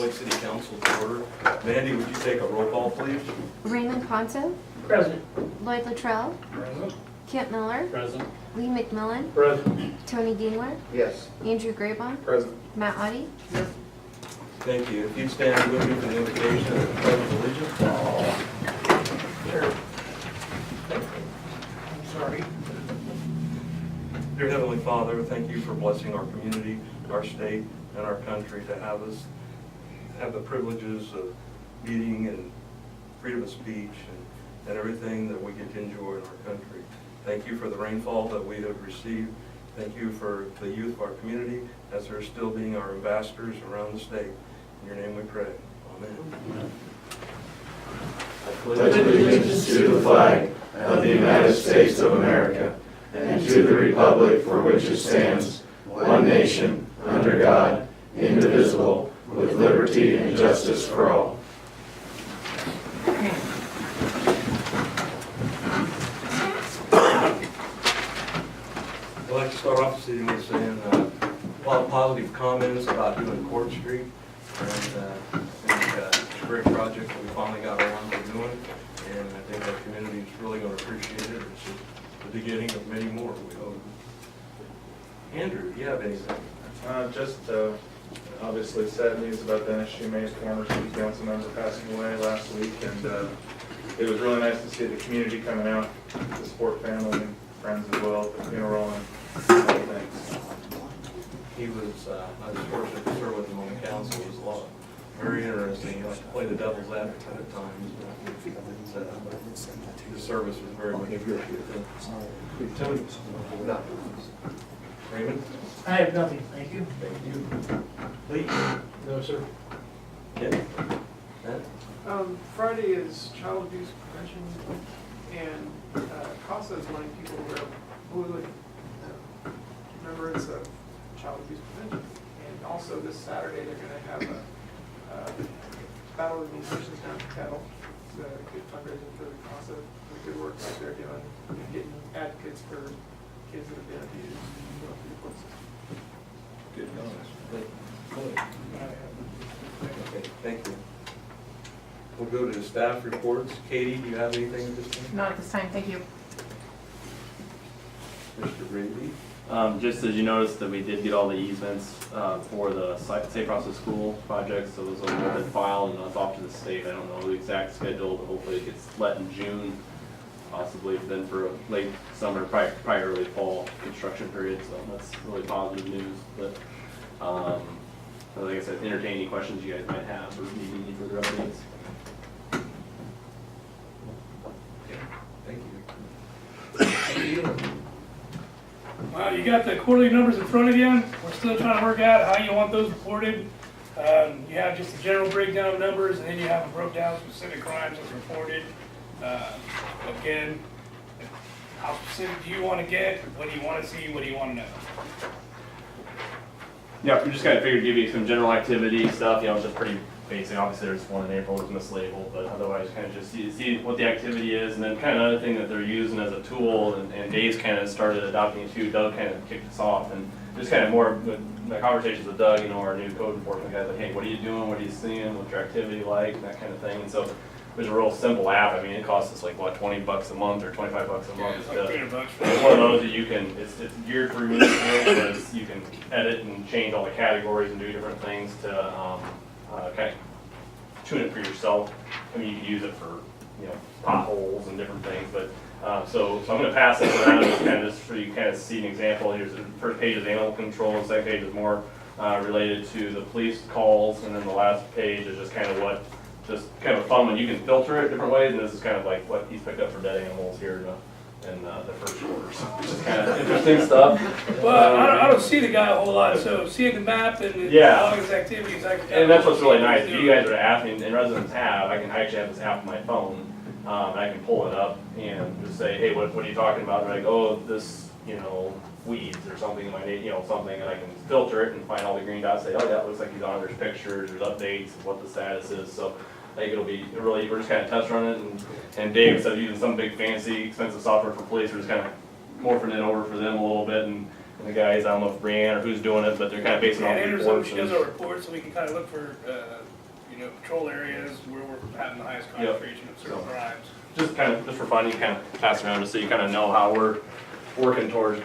Lake City Council to order. Mandy, would you take a roll call, please? Raymond Ponto, Present. Lloyd Luttrell, Present. Kent Miller, Present. Lee McMillan, Present. Tony Dienwer, Yes. Andrew Graybon, Present. Matt Audie. Thank you. If you'd stand with me for the invocation of the Pledge of Allegiance. Sure. I'm sorry. Dear Heavenly Father, thank you for blessing our community, our state, and our country to have the privileges of meeting and freedom of speech and everything that we get to enjoy in our country. Thank you for the rainfall that we have received. Thank you for the youth of our community as they're still being our ambassadors around the state. In your name we pray. Amen. Pledge allegiance to the flag of the United States of America and to the republic for which it stands, one nation, under God, indivisible, with liberty and justice for all. I'd like to start off the evening saying a lot of positive comments about doing Court Street. And I think it's a great project that we finally got around to doing. And I think our community is really going to appreciate it. It's just the beginning of many more, we hope. Andrew, do you have anything? Obviously sad news about Dennis Shoemate, former city council member, passing away last week, and it was really nice to see the community coming out to support family and friends as well at the funeral and other things. He was, I was fortunate to serve with him on the council. It was a lot, very interesting. He liked to play the devil's advocate at times. But his service was very much appreciated. Tony? No. Raymond? I have nothing, thank you. Thank you. Lee? No, sir. Yeah? Matt? Friday is Child Abuse Prevention Week, and CASA is wanting people to wear blue in remembrance of child abuse prevention. And also this Saturday, they're going to have a battle of the musicians down at Kettle. It's a good fundraiser for the CASA, for the good work that they're doing, getting advocates for kids that have been abused and going through the court system. Good comments. Okay, thank you. We'll go to the staff reports. Katie, do you have anything at this time? Not at this time, thank you. Mr. Brady? Just as you noticed that we did get all the easements for the Safe Process School project, so those have been filed and it's off to the state. I don't know the exact schedule, but hopefully it gets let in June, possibly then for a late summer, probably early fall construction period, so that's really positive news. But like I said, entertain any questions you guys might have or need any further updates. Okay, thank you. You got the quarterly numbers in front of you. We're still trying to work out how you want those reported. You have just a general breakdown of numbers, and then you have a broke down specific crimes that's reported. Again, how specific do you want to get? What do you want to see? What do you want to know? Yeah, we just kind of figured to give you some general activity stuff, it's just pretty basic. Obviously, there's one in April that's mislabeled, but otherwise kind of just see what the activity is, and then kind of another thing that they're using as a tool, and Dave's kind of started adopting it too. Doug kind of kicked us off, and just kind of more with my conversations with Doug, our new code enforcement guy, like, hey, what are you doing? What are you seeing? What's your activity like? And that kind of thing. And so there's a real simple app. I mean, it costs us like, what, $20 a month or $25 a month? It's like $300 for It's one of those that you can, it's geared for you, but you can edit and change all the categories and do different things to kind of tune it for yourself. I mean, you can use it for, potholes and different things, but so I'm going to pass this around just so you kind of see an example. Here's the first page is animal control, the second page is more related to the police calls, and then the last page is just kind of just kind of fun when you can filter it different ways, and this is kind of like what he's picked up for dead animals here in the first quarter, so which is kind of interesting stuff. Well, I don't see the guy a whole lot, so seeing the map and all his activities, I can. And that's what's really nice. If you guys are asking, and residents have, I actually have this app on my phone, and I can pull it up and just say, hey, what are you talking about? And they're like, oh, this, weeds or something in my, something, and I can filter it and find all the green dots, say, oh, yeah, it looks like he's on, there's pictures, there's updates of what the status is. So I think it'll be really, we're just kind of test running it, and Dave, instead of using some big fancy expensive software for police, we're just kind of morphing it over for them a little bit, and And the guys, I don't know if Brianne or who's doing it, but they're kind of basing it on And reports. Anderson, she does and- our reports, so we can kind of look for, patrol areas where we're having the highest concentration of certain crimes. Just for fun, you kind of pass around just so you kind of know how we're working towards,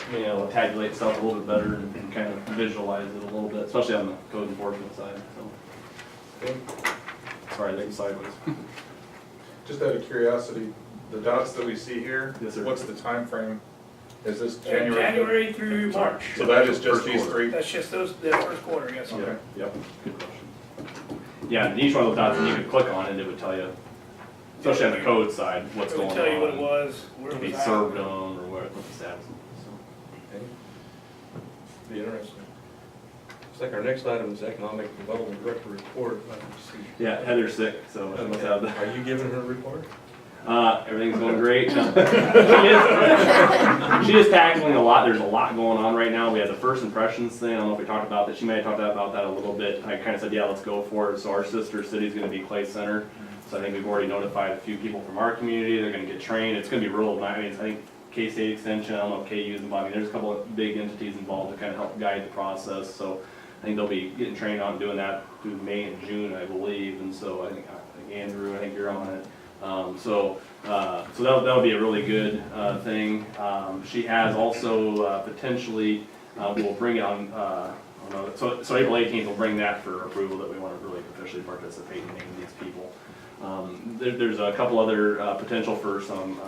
tabulate stuff a little bit better and kind of visualize it a little bit, especially on the code enforcement side, so. Okay. Sorry, they sideways. Just out of curiosity, the dots that we see here, Yes, sir. what's the time frame? Is this January? January through March. So that is just First these quarter. three? That's just the first quarter, yes. Okay. Yep, good question. Yeah, and each one of those dots, you could click on it, it would tell you, especially on the code side, what's It going would on. tell you what it was, where To it be was at. served on, or what the status is, so. Okay. Be interesting. Looks like our next item is Economic Development Director report. Let's see. Yeah, Heather's sick, so she must have that. Are you giving her a report? Everything's going great. She is tackling a lot. There's a lot going on right now. We had the first impressions thing. I don't know if we talked about that. She may have talked about that a little bit. I kind of said, yeah, let's go for it. So our sister city is going to be Clay Center. So I think we've already notified a few people from our community. They're going to get trained. It's going to be real nice. I mean, I think K-State Extension, I don't know if KU is involved. I mean, there's a couple of big entities involved to kind of help guide the process. So I think they'll be getting trained on doing that through May and June, I believe. And so I think Andrew, I think you're on it. So that'll be a really good thing. She has also potentially, we'll bring it on, so April 18th, we'll bring that for approval that we want to really officially participate in naming these people. There's a couple other potential for some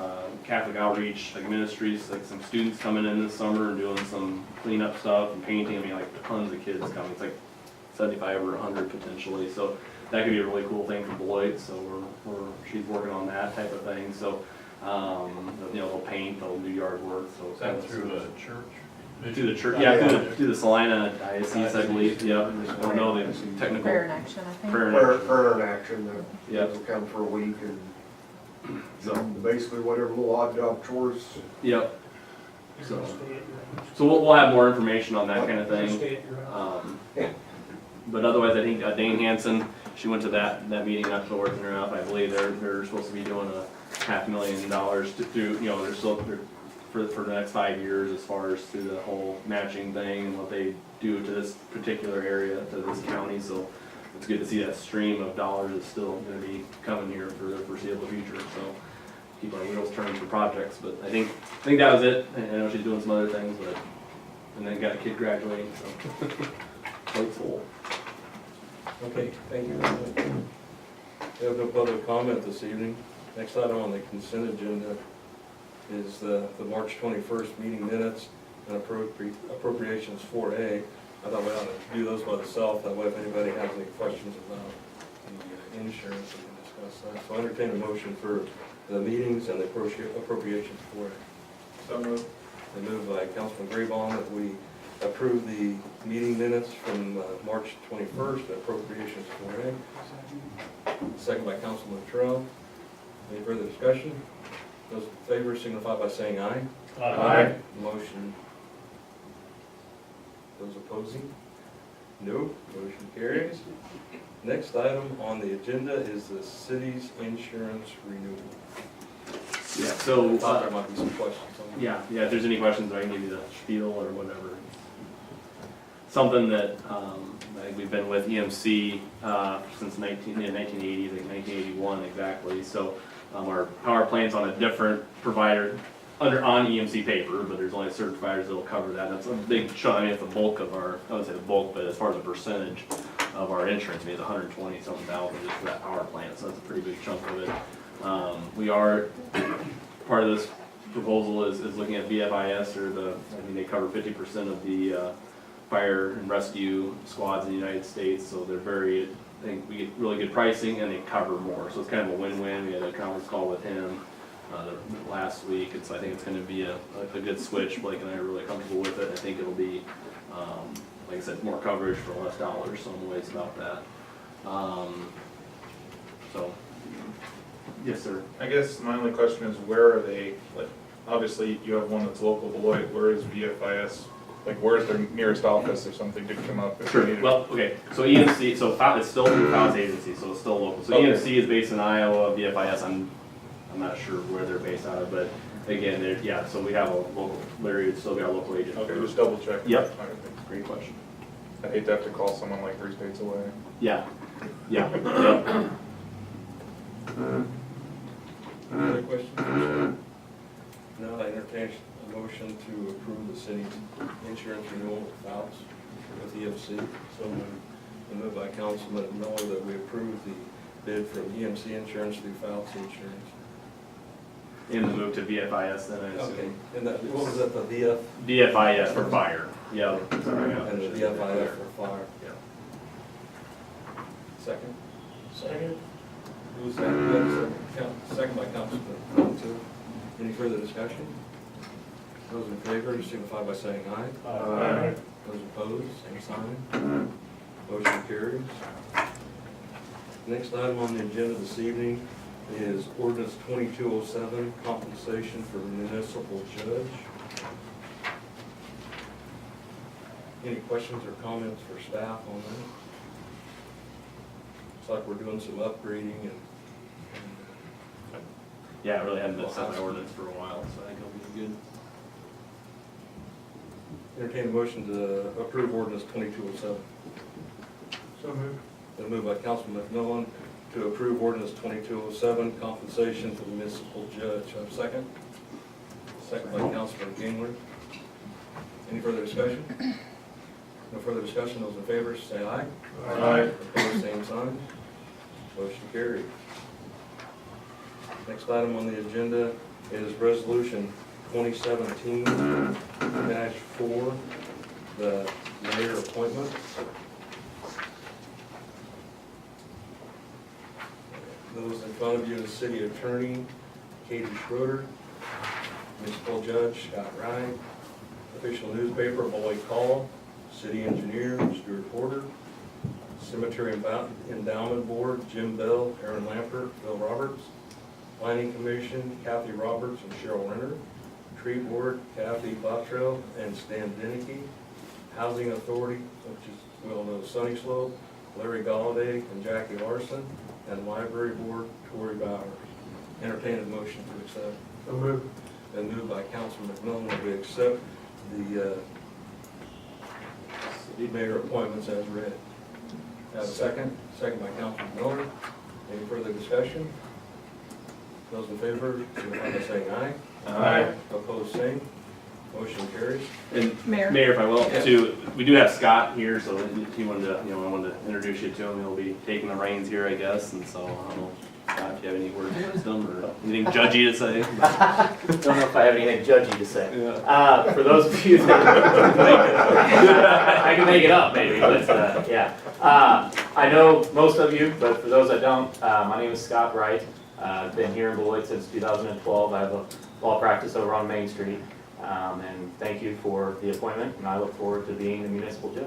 Catholic outreach, like ministries, like some students coming in this summer and doing some cleanup stuff and painting. I mean, like tons of kids coming. It's like 75 or 100 potentially. So that could be a really cool thing for Beloit. So she's working on that type of thing. So they'll paint, they'll do yard work. So Is that through a church? Through the church, yeah, through the Salina Diocese, I believe. Yep. I don't know the technical. Prayer in action, I think. Prayer in action. Prayer in action, Yep. they'll come for a week and So basically whatever little odd job chores. yep. You're So gonna stay at your house. so we'll have more information on that kind of You're gonna thing. stay at your house. But otherwise, I think Dane Hansen, she went to that meeting, not to working her up. I believe they're supposed to be doing $500,000 to do, they're still, for the next 5 years as far as through the whole matching thing and what they do to this particular area, to this county. So it's good to see that stream of dollars is still gonna be coming here for the foreseeable future. So keep our wheels turning for projects. But I think that was it. I know she's doing some other things, but, and then got a kid graduating, so quite full. Okay, thank you. We have no public comment this evening. Next item on the consent agenda is the March 21st meeting minutes and appropriations 4A. I thought we ought to do those by themselves, that way if anybody has any questions about the insurance, we can discuss that. So I entertain a motion for the meetings and the appropriations 4A. So moved. I move by Councilman Graybaum that we approve the meeting minutes from March 21st, appropriations 4A. Second by Councilman Terrell. Any further discussion? Those in favor signify by saying aye. Aye. Motion. Those opposing? No. Motion carries. Next item on the agenda is the city's insurance renewal. Yeah, so. I thought there might be some questions on that. Yeah, if there's any questions, I can give you the spiel or whatever. Something that, I think we've been with EMC, since 1980, I think 1981 exactly. So, our power plant's on a different provider, on EMC paper, but there's only certain providers that'll cover that. That's a big chunk, I mean, it's the bulk of our, I wouldn't say the bulk, but as far as the percentage of our insurance, I mean, it's 120-something thousand just for that power plant, so that's a pretty big chunk of it. We are, part of this proposal is looking at VFIS, or they cover 50% of the fire and rescue squads in the United States, so they're I think we get really good pricing and they cover more, so it's kind of a win-win. We had a conference call with him last week, and so I think it's going to be a good switch. Blake and I are really comfortable with it. I think it'll be, like I said, more coverage for less dollars, so I'm ways about that. So, yes, sir. I guess my only question is, where are they, like, obviously you have one that's local Beloit, where is VFIS? Like, where's their nearest office if something did come up? If we Sure. needed- Well, okay, so EMC, so it's still through Fowles Agency, so it's still local. So Okay. EMC is based in Iowa, VFIS, I'm not sure where they're based out of, but again, yeah, so we have a local, Larry would still be our local agent. Okay, just double check. Yep. Okay, thanks. Great question. I'd hate to have to call someone like 3 states away. Yeah, yeah, yeah. Any other questions? No, I entertain a motion to approve the city's insurance renewal with Phelps with EMC. So moved by Councilman Miller that we approve the bid from EMC Insurance through Phelps Insurance. In the move to VFIS then, I Okay, assume. and that, what was that, the VF VFIS for fire, yeah. Sorry, yeah. and the VFIF for fire? Yeah. Second? Second. Who's that? Second by Councilman Miller. Any further discussion? Those in favor, signify by saying aye. Aye. Those opposed, same sign. Motion carries. Next item on the agenda this evening is ordinance 2207, compensation for municipal judge. Any questions or comments for staff on that? Looks like we're doing some upgrading and Yeah, it really hadn't been set by ordinance for a while, so I think it'll be good. entertain a motion to approve ordinance 2207. So moved. Been moved by Councilman McMillan to approve ordinance 2207, compensation for the municipal judge. Have a second? Second by Councilman Gingler. Any further discussion? No further discussion. Those in favor, say aye. Aye. Opposed, same sign. Motion carried. Next item on the agenda is resolution 2017-4, the mayor appointment. Those in front of you is city attorney Katie Schroeder, municipal judge Scott Wright, official newspaper Boyd Call, city engineer Stuart Porter, cemetery endowment board Jim Bell, Aaron Lampert, Bill Roberts, planning commission Kathy Roberts and Cheryl Renner, tree board Kathy Bottrell and Stan Denicky, housing authority, which is well known as Sunny Slope, Larry Galladay and Jackie Larson, and library board Tori Bowers. Entertain a motion to accept. So moved. Been moved by Councilman McMillan that we accept the city mayor appointments as read. Have a second? Second by Councilman Miller. Any further discussion? Those in favor, signify by saying aye. Aye. Opposed, same. Motion carries. And Mayor. Mayor, if I will, Yes. too, we do have Scott here, so if he wanted to, I wanted to introduce you to him. He'll be taking the reins here, I guess, and so I don't know, Scott, if you have any words of wisdom or anything judgy to say. Don't know if I have anything judgy to say. Yeah. For those of you that, I can make it up maybe, but, yeah. I know most of you, but for those that don't, my name is Scott Wright. I've been here in Beloit since 2012. I have a law practice over on Main Street. And thank you for the appointment, and I look forward to being the municipal judge.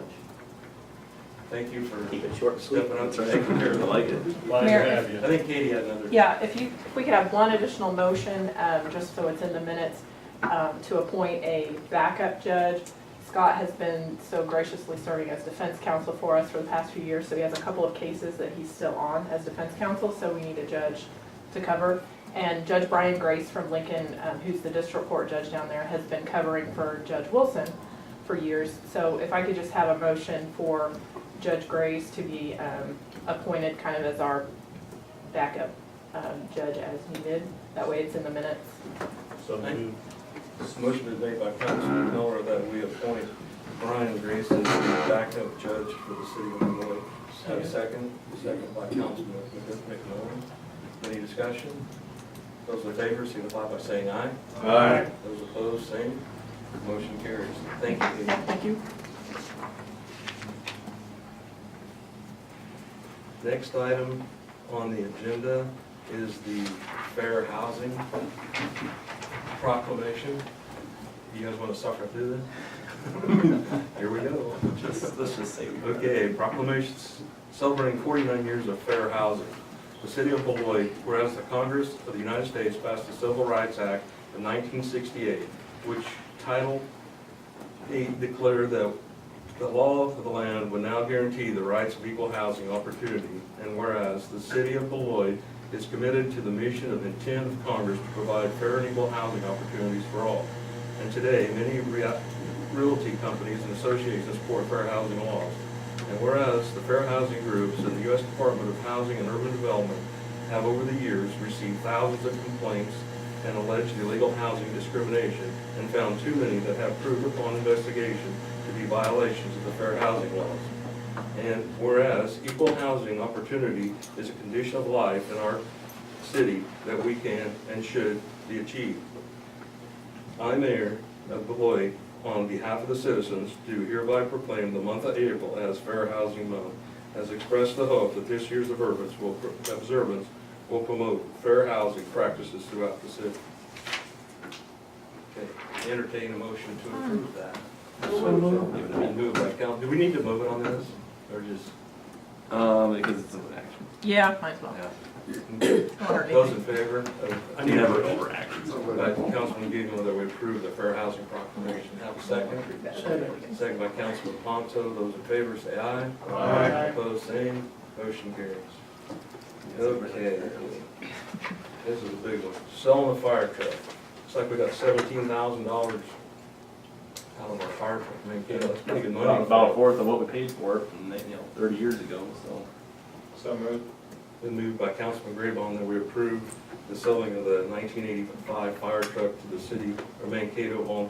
Thank you for Keep it short and sweet. stepping up. Taking care of it, I like it. Mayor, I think Katie had another. yeah, if we could have one additional motion, just so it's in the minutes, to appoint a backup judge. Scott has been so graciously serving as defense counsel for us for the past few years, so he has a couple of cases that he's still on as defense counsel, so we need a judge to cover. And Judge Brian Grace from Lincoln, who's the district court judge down there, has been covering for Judge Wilson for years. So if I could just have a motion for Judge Grace to be appointed kind of as our backup judge as needed. That way it's in the minutes. So moved. This motion is made by Councilman Miller that we appoint Brian Grace as the backup judge for the city of Beloit. Have a second? Second by Councilman McMillan. Any discussion? Those in favor, signify by saying aye. Aye. Those opposed, same. Motion carries. Thank you, Katie. Thank you. Next item on the agenda is the fair housing proclamation. You guys want to suffer through this? Here we go. Let's just say. Okay, proclamation celebrating 49 years of fair housing. The city of Beloit, whereas the Congress of the United States passed the Civil Rights Act of 1968, which Title 8 declared that the law of the land would now guarantee the rights of equal housing opportunity, and whereas the city of Beloit is committed to the mission of intent of Congress to provide fair and equal housing opportunities for all. And today, many realty companies and associations support fair housing laws. And whereas the fair housing groups and the U.S. Department of Housing and Urban Development have over the years received thousands of complaints and alleged illegal housing discrimination and found too many that have proved upon investigation to be violations of the fair housing laws. And whereas equal housing opportunity is a condition of life in our city that we can and should be achieved. I, Mayor of Beloit, on behalf of the citizens, do hereby proclaim the month of April as Fair Housing Month, has expressed the hope that this year's observance will promote fair housing practices throughout the city. Okay, entertain a motion to approve that. Been moved by council. Do we need to move it on this, or just? Because it's an action. Yeah, might as well. Those in favor? I need a Never motion. overaction. By Councilman Gizmo that we approve the Fair Housing Proclamation. Have a second? Second by Councilman Ponto. Those in favor say aye. Aye. Opposed, same. Motion carries. Okay. This is a big one. Selling a fire truck. Looks like we got $17,000 out of our fire truck. I mean, that's pretty good money. About a fourth of what we paid for it, and 30 years ago, so. So moved. Been moved by Councilman Graybon that we approve the selling of the 1985 fire truck to the city of Mankato Volunteer